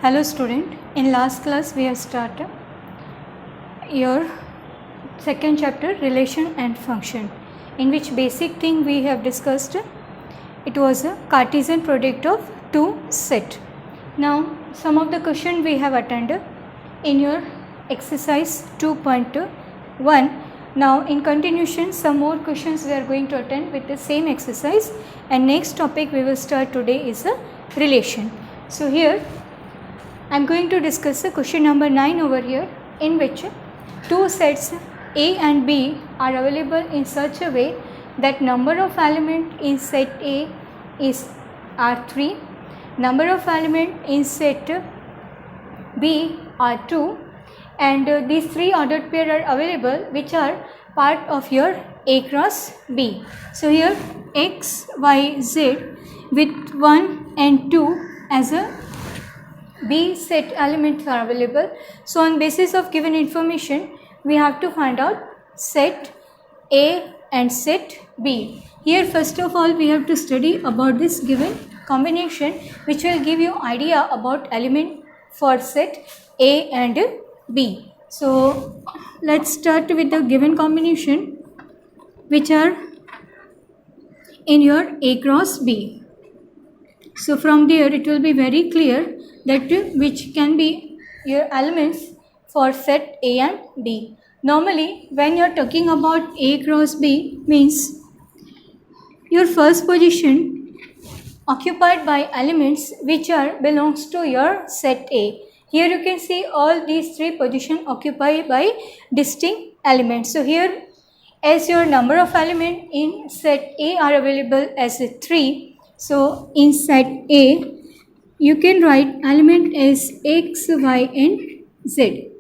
Hello student, in last class we have started your second chapter relation and function, in which basic thing we have discussed. It was a Cartesian product of two set. Now some of the question we have attended in your exercise 2.1. Now in continuation some more questions we are going to attend with the same exercise, and next topic we will start today is a relation. So here I am going to discuss the question number 9 over here, in which two sets A and B are available in such a way that number of element in set A is R3, number of element in set B are 2, and these three ordered pair are available which are part of your A cross B. So here X, Y, Z with 1 and 2 as a B set elements are available. So on basis of given information we have to find out set A and set B. Here first of all we have to study about this given combination, which will give you idea about element for set A and B. So let's start with the given combination which are in your A cross B. So from there it will be very clear that which can be your elements for set A and B. Normally when you are talking about A cross B means your first position occupied by elements which are belongs to your set A. Here you can see all these three positions occupied by distinct elements. So here as your number of element in set A are available as 3. So in set A you can write element as X, Y and Z.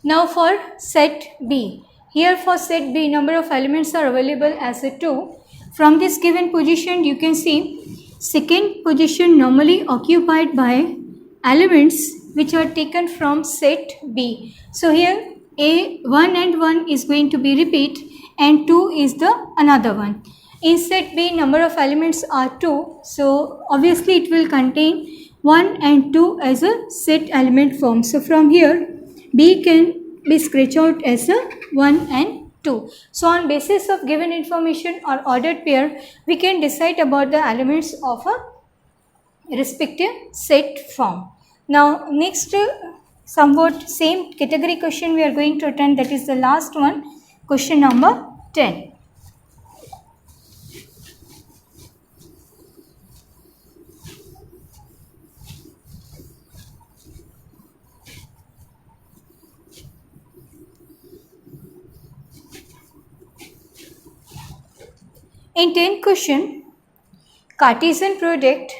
Now for set B. Here for set B number of elements are available as 2. From this given position you can see second position normally occupied by elements which are taken from set B. So here A 1 and 1 is going to be repeat and 2 is the another one. In set B number of elements are 2, so obviously it will contain 1 and 2 as a set element form. So from here B can be scratched out as a 1 and 2. So on basis of given information or ordered pair we can decide about the elements of a respective set form. Now next somewhat same category question we are going to attend, that is the last one, question number 10. In 10th question, Cartesian product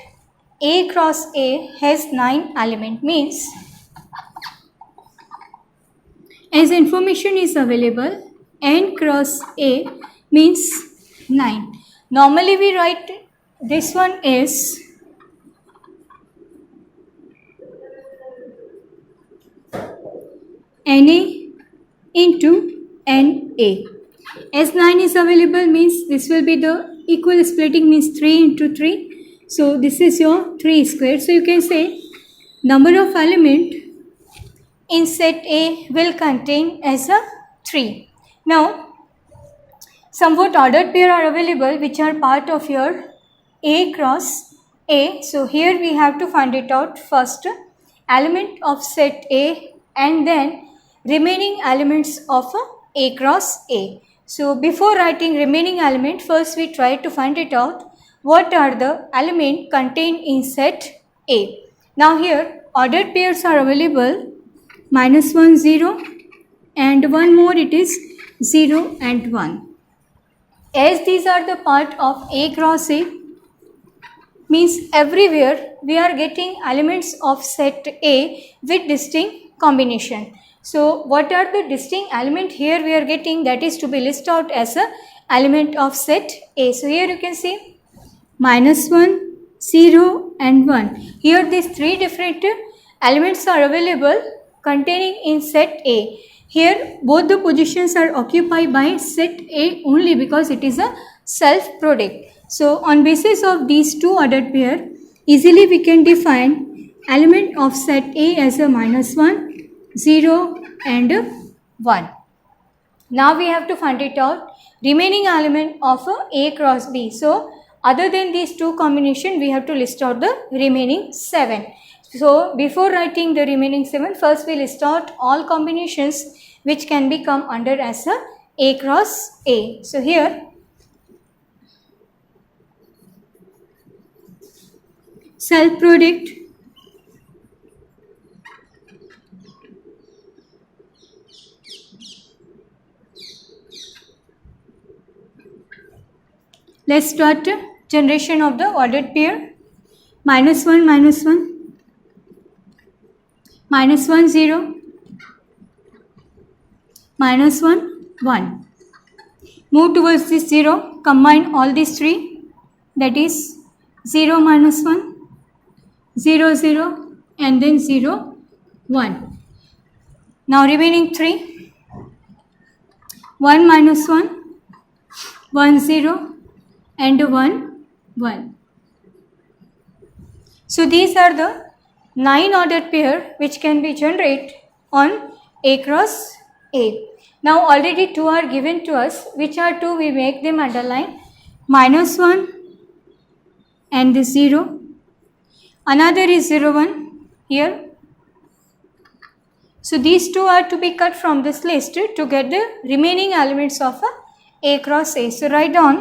A cross A has 9 element, means as information is available N cross A means 9. Normally we write this one is NA into NA. As 9 is available means this will be the equal splitting, means 3 into 3. So this is your 3 square. So you can say number of element in set A will contain as a 3. Now somewhat ordered pair are available which are part of your A cross A. So here we have to find it out first, element of set A and then remaining elements of A cross A. So before writing remaining element, first we try to find it out what are the element contained in set A. Now here ordered pairs are available -1, 0 and one more, it is 0 and 1. As these are the part of A cross A, means everywhere we are getting elements of set A with distinct combination. So what are the distinct element here we are getting, that is to be listed out as a element of set A. So here you can see -1, 0 and 1. Here these three different elements are available containing in set A. Here both the positions are occupied by set A only because it is a self product. So on basis of these two ordered pair easily we can define element of set A as a -1, 0 and 1. Now we have to find it out remaining element of A cross B. So other than these two combinations, we have to list out the remaining 7. So before writing the remaining 7, first we list out all combinations which can be come under as A cross A. So here self product let's start generation of the ordered pair. -1, -1, -1, 0, -1, 1. Move towards this 0, combine all these three, that is 0, -1, 0, 0 and then 0, 1. Now remaining 3, 1, -1, 1, 0 and 1, 1. So these are the 9 ordered pair which can be generated on A cross A. Now already 2 are given to us. Which are 2? We make them underline. -1 and this 0. Another is 0, 1 here. So these 2 are to be cut from this list to get the remaining elements of A cross A. So write down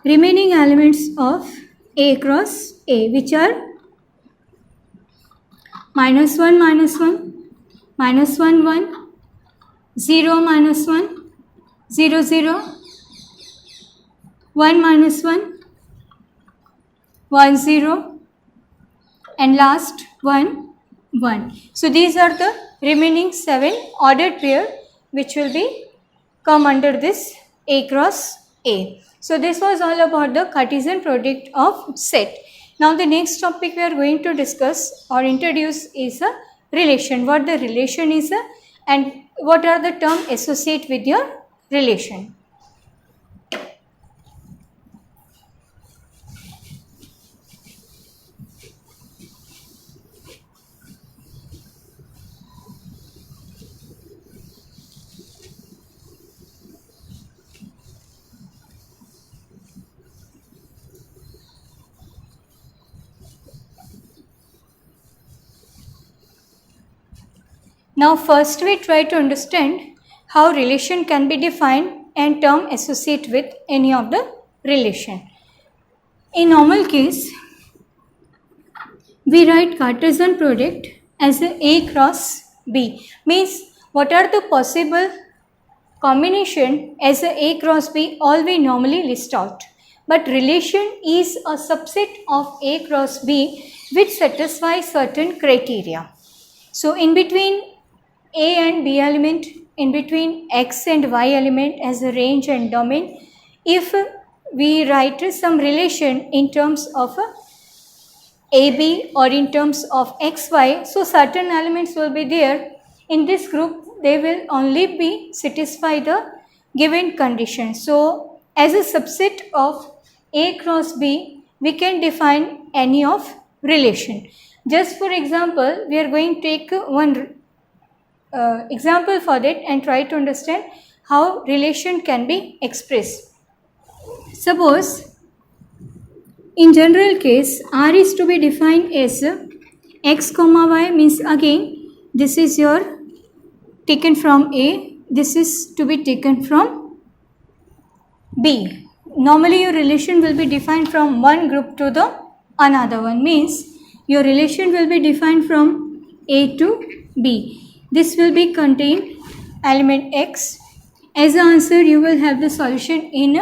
remaining elements of A cross A, which are -1, -1, -1, 1, 0, -1, 0, 0, 1, -1, 1, 0 and last 1, 1. So these are the remaining 7 ordered pair which will be come under this A cross A. So this was all about the Cartesian product of set. Now the next topic we are going to discuss or introduce is a relation. What the relation is and what are the terms associated with your relation. Now first we try to understand how relation can be defined and term associated with any of the relation. In normal case, we write Cartesian product as A cross B. Means what are the possible combination as A cross B, all we normally list out. But relation is a subset of A cross B which satisfies certain criteria. So in between A and B element, in between X and Y element as a range and domain, if we write some relation in terms of AB or in terms of XY, so certain elements will be there. In this group, they will only be satisfy the given condition. So as a subset of A cross B, we can define any of relation. Just for example, we are going to take one example for that and try to understand how relation can be expressed. Suppose in general case R is to be defined as X comma Y, means again this is your taken from A, this is to be taken from B. Normally your relation will be defined from one group to the another one, means your relation will be defined from A to B. This will be contain element X. As an answer, you will have the solution in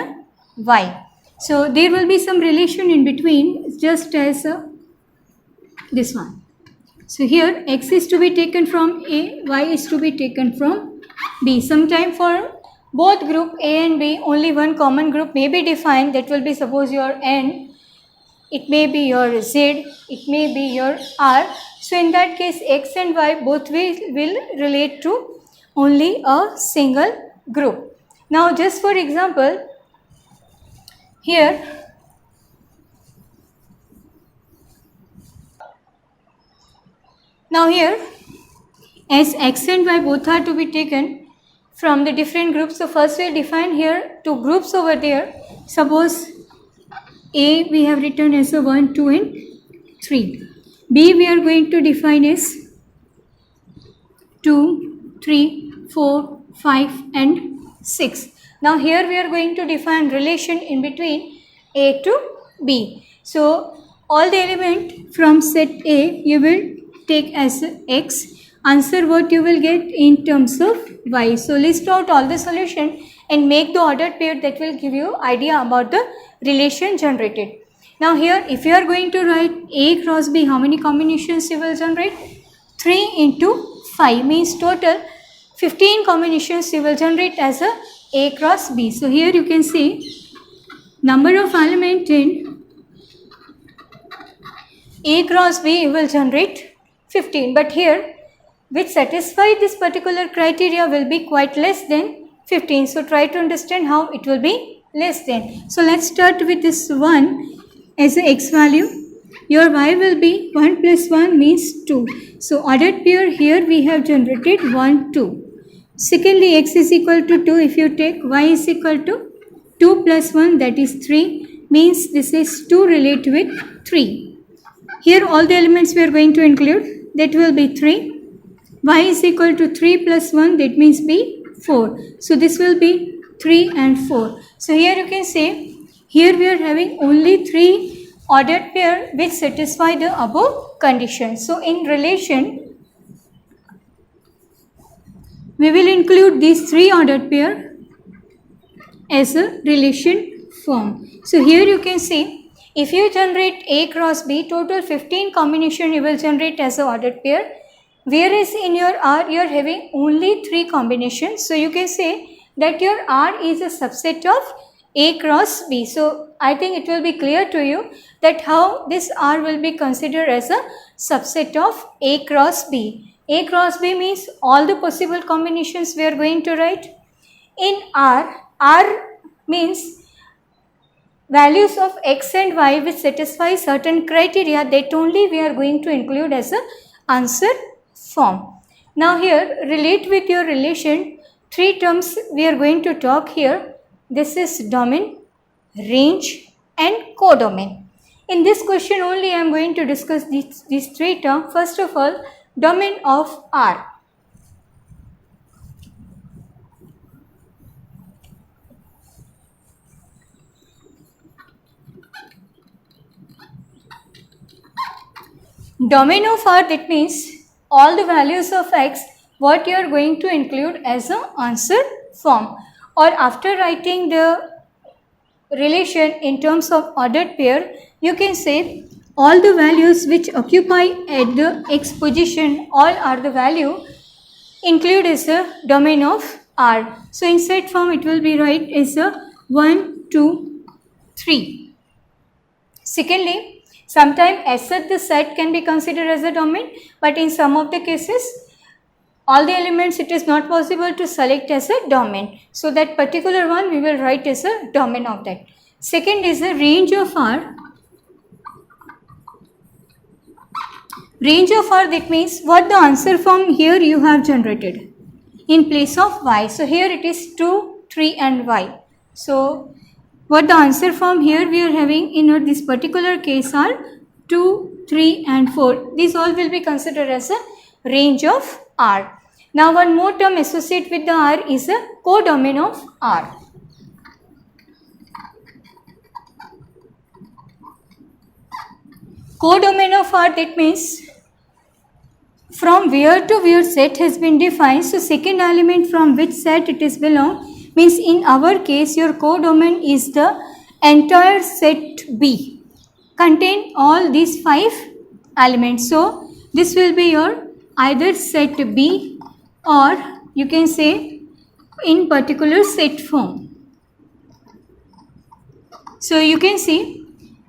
Y. So there will be some relation in between, just as this one. So here X is to be taken from A, Y is to be taken from B. Sometime for both group A and B, only one common group may be defined. That will be suppose your N. It may be your Z, it may be your R. So in that case, X and Y both will relate to only a single group. Now just for example, here Now here, as x and y both are to be taken from the different groups, so first we define here two groups over there. Suppose A we have written as a 1, 2 and 3. B we are going to define as 2, 3, 4, 5 and 6. Now here we are going to define relation in between A to B. So all the element from set A you will take as x. Answer what you will get in terms of y. So list out all the solution and make the ordered pair, that will give you idea about the relation generated. Now here if you are going to write A cross B, how many combinations you will generate? 3 into 5 means total 15 combinations you will generate as A cross B. So here you can see number of element in A cross B you will generate 15, but here which satisfy this particular criteria will be quite less than 15. So try to understand how it will be less than. So let's start with this 1 as a x value. Your y will be 1 plus 1 means 2. So ordered pair here we have generated 1, 2. Secondly, x is equal to 2. If you take y is equal to 2 plus 1, that is 3, means this is 2 relate with 3. Here all the elements we are going to include, that will be 3. Y is equal to 3 plus 1, that means be 4. So this will be 3 and 4. So here you can say, here we are having only 3 ordered pair which satisfy the above condition. So in relation, we will include these 3 ordered pair as a relation form. So here you can see, if you generate A cross B, total 15 combination you will generate as a ordered pair. Whereas in your R you are having only 3 combinations. So you can say that your R is a subset of A cross B. So I think it will be clear to you that how this R will be considered as a subset of A cross B. A cross B means all the possible combinations we are going to write. In R, R means values of x and y which satisfy certain criteria, that only we are going to include as a answer form. Now here relate with your relation, 3 terms we are going to talk here. This is domain, range and codomain. In this question only I am going to discuss these 3 terms. First of all, domain of R. Domain of R, that means all the values of x what you are going to include as an answer form. Or after writing the relation in terms of ordered pair, you can say all the values which occupy at the x position, all are the value include as a domain of R. So in set form it will be right as a 1, 2, 3. Secondly, sometimes as such the set can be considered as a domain, but in some of the cases all the elements it is not possible to select as a domain. So that particular one we will write as a domain of that. Second is the range of R. Range of R, that means what the answer form here you have generated in place of y. So here it is 2, 3 and y. So what the answer form here we are having in this particular case are 2, 3 and 4. These all will be considered as a range of R. Now one more term associated with the R is a codomain of R. Codomain of R, that means from where to where set has been defined. So second element from which set it is belong, means in our case your codomain is the entire set B, contain all these 5 elements. So this will be your either set B or you can say in particular set form. So you can see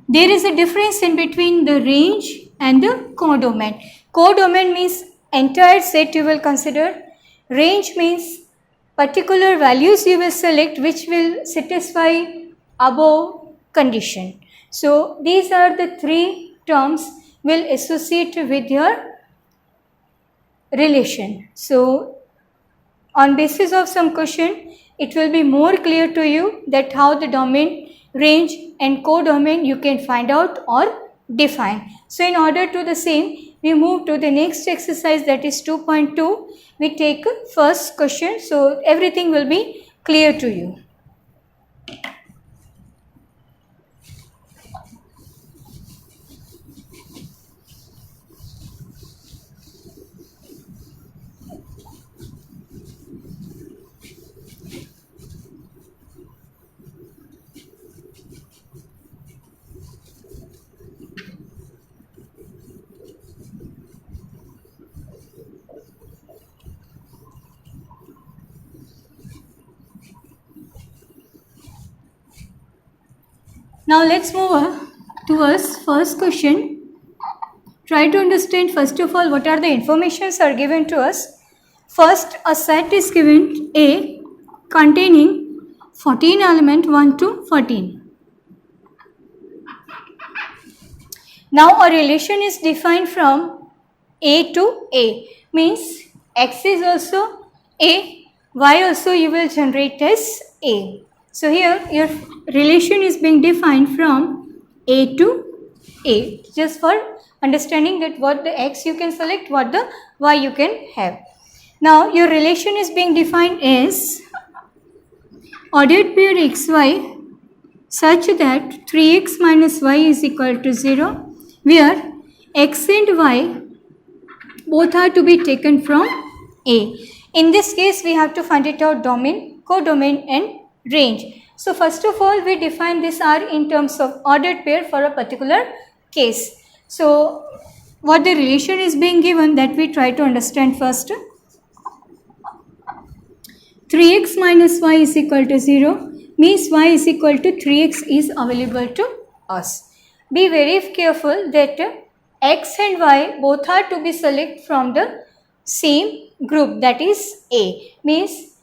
there is a difference in between the range and the codomain. Codomain means entire set you will consider. Range means particular values you will select which will satisfy above condition. So these are the 3 terms will associate with your relation. So on basis of some question, it will be more clear to you that how the domain, range and codomain you can find out or define. So in order to the same, we move to the next exercise, that is 2.2. We take first question, so everything will be clear to you. Now let's move on towards first question. Try to understand first of all what are the informations are given to us. First, a set is given A containing 14 element 1 to 14. Now a relation is defined from A to A, means X is also A, Y also you will generate as A. So here your relation is being defined from A to A, just for understanding that what the X you can select, what the Y you can have. Now your relation is being defined as ordered pair XY such that 3x minus y is equal to 0, where x and y both are to be taken from A. In this case, we have to find it out domain, codomain and range. So first of all, we define this R in terms of ordered pair for a particular case. So what the relation is being given, that we try to understand first. 3x minus y is equal to 0 means y is equal to 3x is available to us. Be very careful that x and y both are to be selected from the same group, that is A. Means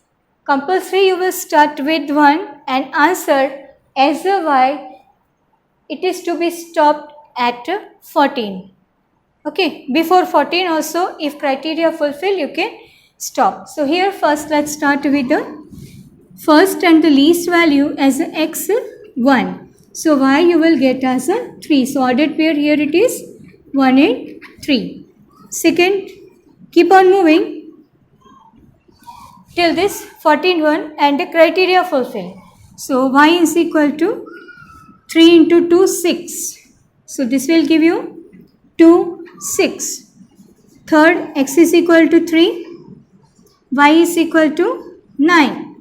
compulsory you will start with 1 and answer as a y, it is to be stopped at 14. Okay, before 14 also, if criteria fulfill, you can stop. So here first let's start with the first and the least value as x1. So y you will get as a 3. So ordered pair here it is 1 and 3. Second, keep on moving till this 14 1 and the criteria fulfill. So y is equal to 3 into 2 6. So this will give you 2 6. Third, x is equal to 3. Y is equal to 9.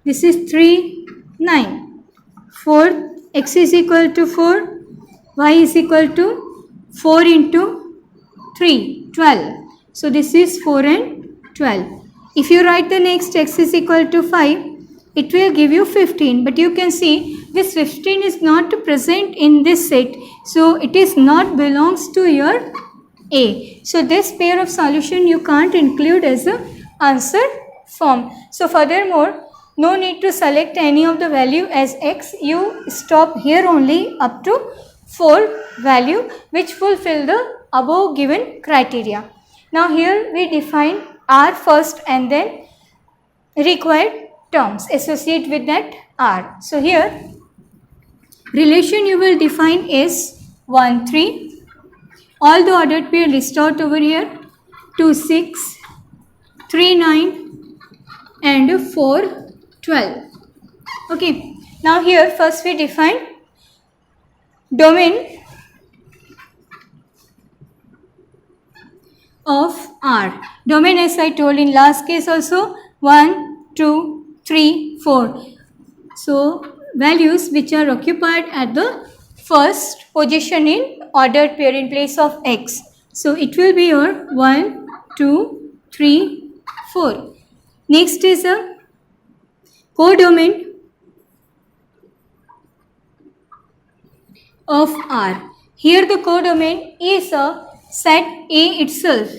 This is 3, 9. Fourth, x is equal to 4. Y is equal to 4 into 3, 12. So this is 4 and 12. If you write the next x is equal to 5, it will give you 15. But you can see this 15 is not present in this set. So it is not belongs to your A. So this pair of solution you can't include as a answer form. So furthermore, no need to select any of the value as x. You stop here only up to 4 value which fulfill the above given criteria. Now here we define R first and then required terms associate with that R. So here relation you will define is 1 3. All the ordered pair list out over here, 2 6, 3 9 and 4 12. Okay, now here first we define domain of R. Domain, as I told in last case also, 1 2 3 4. So values which are occupied at the first position in ordered pair in place of x. So it will be your 1 2 3 4. Next is a codomain of R. Here the codomain is a set A itself,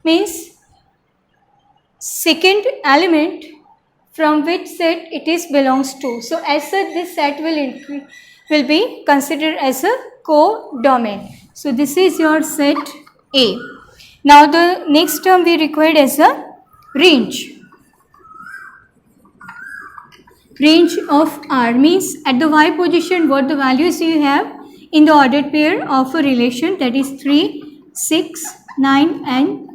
means second element from which set it is belongs to. So as such this set will be considered as a codomain. So this is your set A. Now the next term we required is the range. Range of R means at the y position what the values you have in the ordered pair of a relation, that is 3, 6, 9 and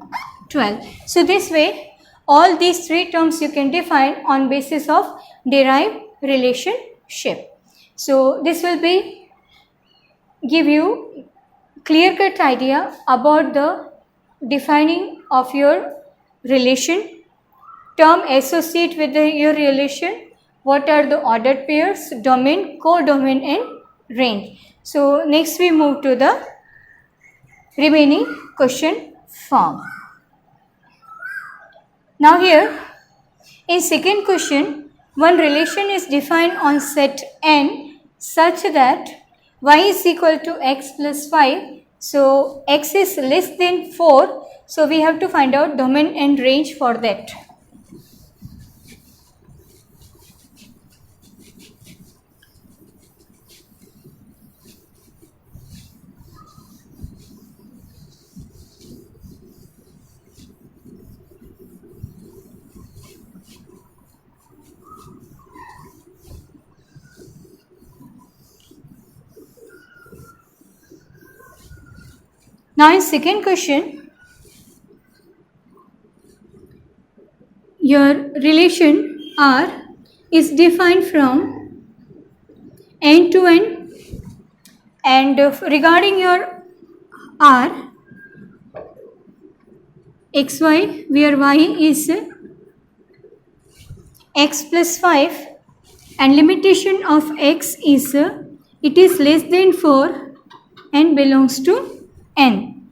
12. So this way all these three terms you can define on basis of derived relationship. So this will be give you clear cut idea about the defining of your relation, term associate with your relation, what are the ordered pairs, domain, codomain and range. So next we move to the remaining question form. Now here in second question, one relation is defined on set n such that y is equal to x plus 5. So x is less than 4. So we have to find out domain and range for that. Now in second question, your relation R is defined from n to n, and regarding your R, xy, where y is x plus 5 and limitation of x is it is less than 4 and belongs to n,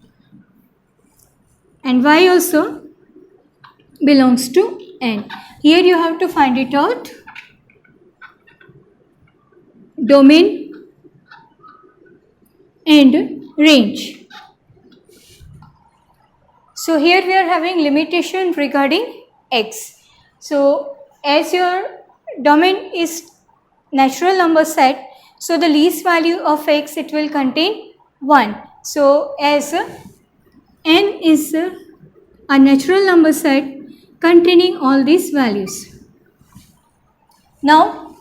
and y also belongs to n. Here you have to find it out, domain and range. So here we are having limitation regarding x. So as your domain is natural number set, so the least value of x it will contain 1. So as n is a natural number set containing all these values. Now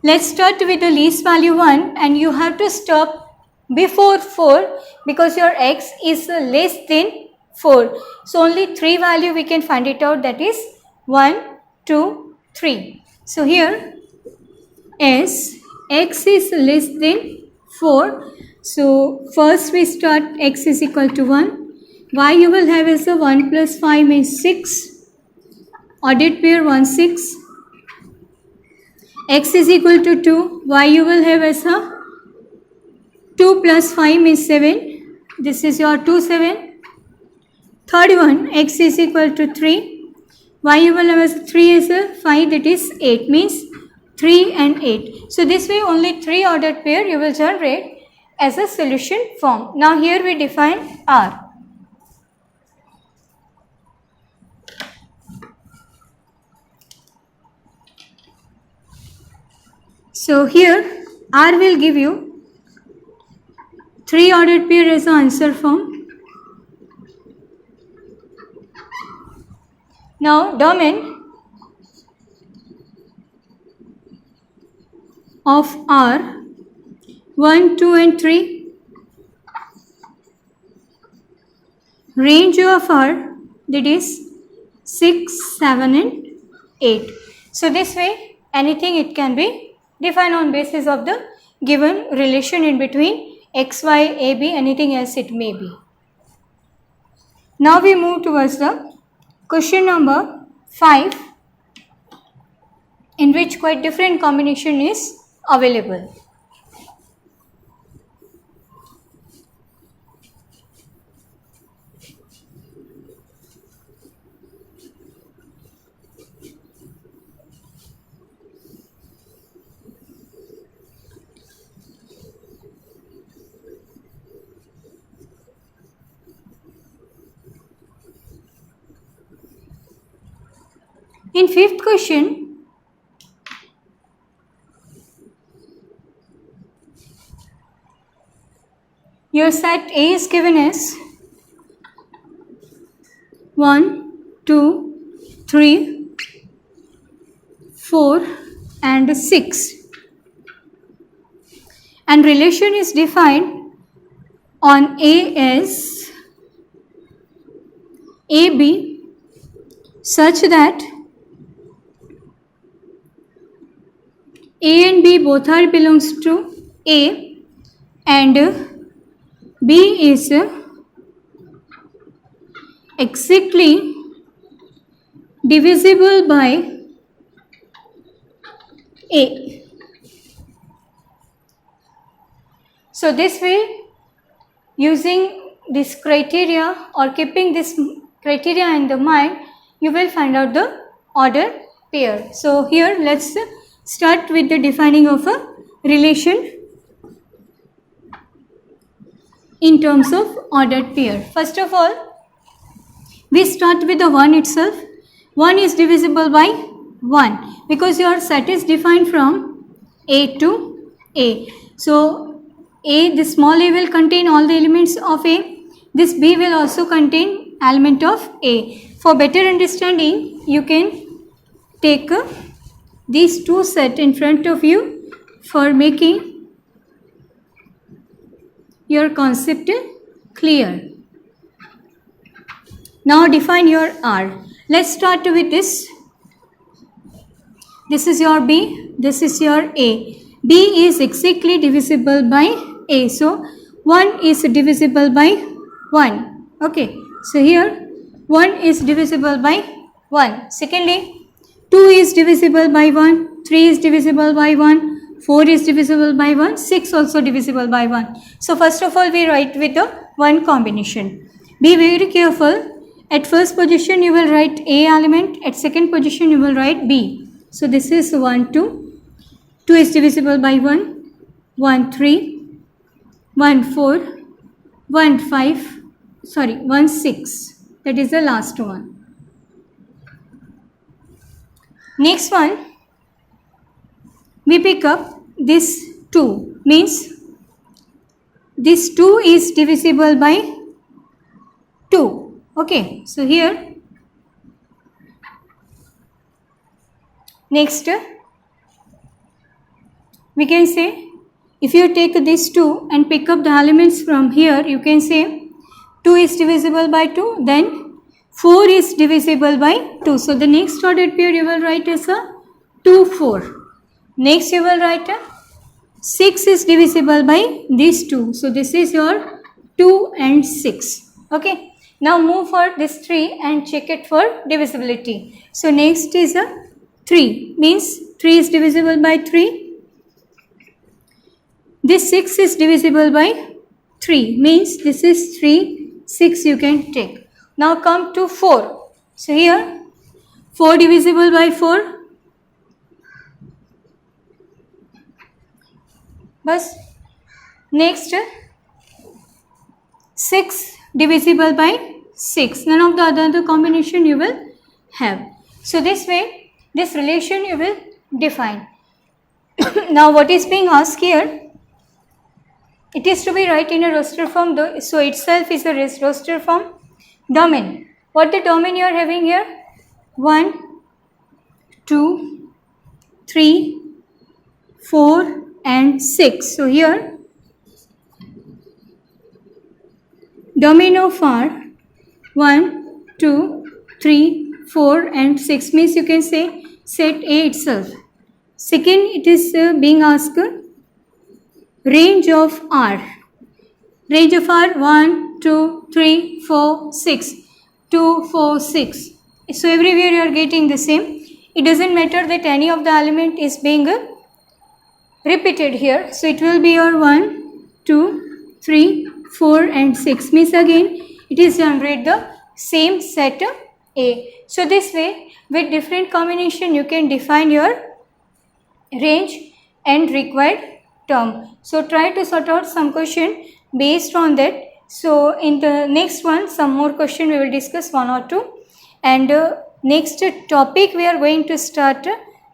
let's start with the least value 1, and you have to stop before 4 because your x is less than 4. So only 3 value we can find it out, that is 1, 2, 3. So here as x is less than 4, so first we start x is equal to 1. Y you will have as a 1 plus 5 means 6. Ordered pair 1, 6. X is equal to 2. Y you will have as a 2 plus 5 means 7. This is your 2, 7. Third one, x is equal to 3. Y you will have as 3 is a 5, that is 8, means 3 and 8. So this way only 3 ordered pair you will generate as a solution form. Now here we define R. So here R will give you 3 ordered pair as an answer form. Now domain of R 1, 2 and 3. Range of R, that is 6, 7 and 8. So this way anything it can be defined on basis of the given relation in between x, y, a, b, anything else it may be. Now we move towards the question number 5, in which quite different combination is available. In fifth question, your set A is given as 1, 2, 3, 4 and 6. And relation is defined on A as AB such that A and B both are belongs to A and B is exactly divisible by A. So this way, using this criteria or keeping this criteria in the mind, you will find out the ordered pair. So here let's start with the defining of a relation in terms of ordered pair. First of all, we start with the 1 itself. 1 is divisible by 1 because your set is defined from A to A. So A, this small a will contain all the elements of A. This B will also contain element of A. For better understanding, you can take these two sets in front of you for making your concept clear. Now define your R. Let's start with this. This is your B, this is your A. B is exactly divisible by A. So 1 is divisible by 1. Okay. So here 1 is divisible by 1. Secondly, 2 is divisible by 1, 3 is divisible by 1, 4 is divisible by 1, 6 also divisible by 1. So first of all, we write with the 1 combination. Be very careful. At first position you will write A element, at second position you will write B. So this is 1, 2. 2 is divisible by 1, 1, 3, 1, 4, 1, 5, 1, 6. That is the last one. Next one, we pick up this 2, means this 2 is divisible by 2. Okay, so here next we can say, if you take this 2 and pick up the elements from here, you can say 2 is divisible by 2, then 4 is divisible by 2. So the next ordered pair you will write as a 2, 4. Next you will write a 6 is divisible by these 2. So this is your 2 and 6. Okay. Now move for this 3 and check it for divisibility. So next is a 3, means 3 is divisible by 3. This 6 is divisible by 3, means this is 3, 6 you can take. Now come to 4. So here 4 divisible by 4. Bas. Next 6 divisible by 6. None of the other combination you will have. So this way, this relation you will define. Now what is being asked here? It is to be write in a roster form. So itself is a roster form. Domain. What the domain you are having here? 1, 2, 3, 4 and 6. So here domain of R 1, 2, 3, 4 and 6 means you can say set A itself. Second, it is being asked range of R. Range of R 1, 2, 3, 4, 6. 2, 4, 6. So everywhere you are getting the same. It doesn't matter that any of the element is being repeated here. So it will be your 1, 2, 3, 4 and 6 means again it is generate the same set A. So this way with different combination you can define your range and required term. So try to sort out some question based on that. So in the next one some more question we will discuss 1 or 2, and next topic we are going to start,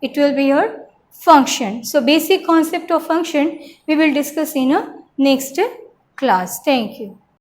it will be your function. So basic concept of function we will discuss in a next class. Thank you.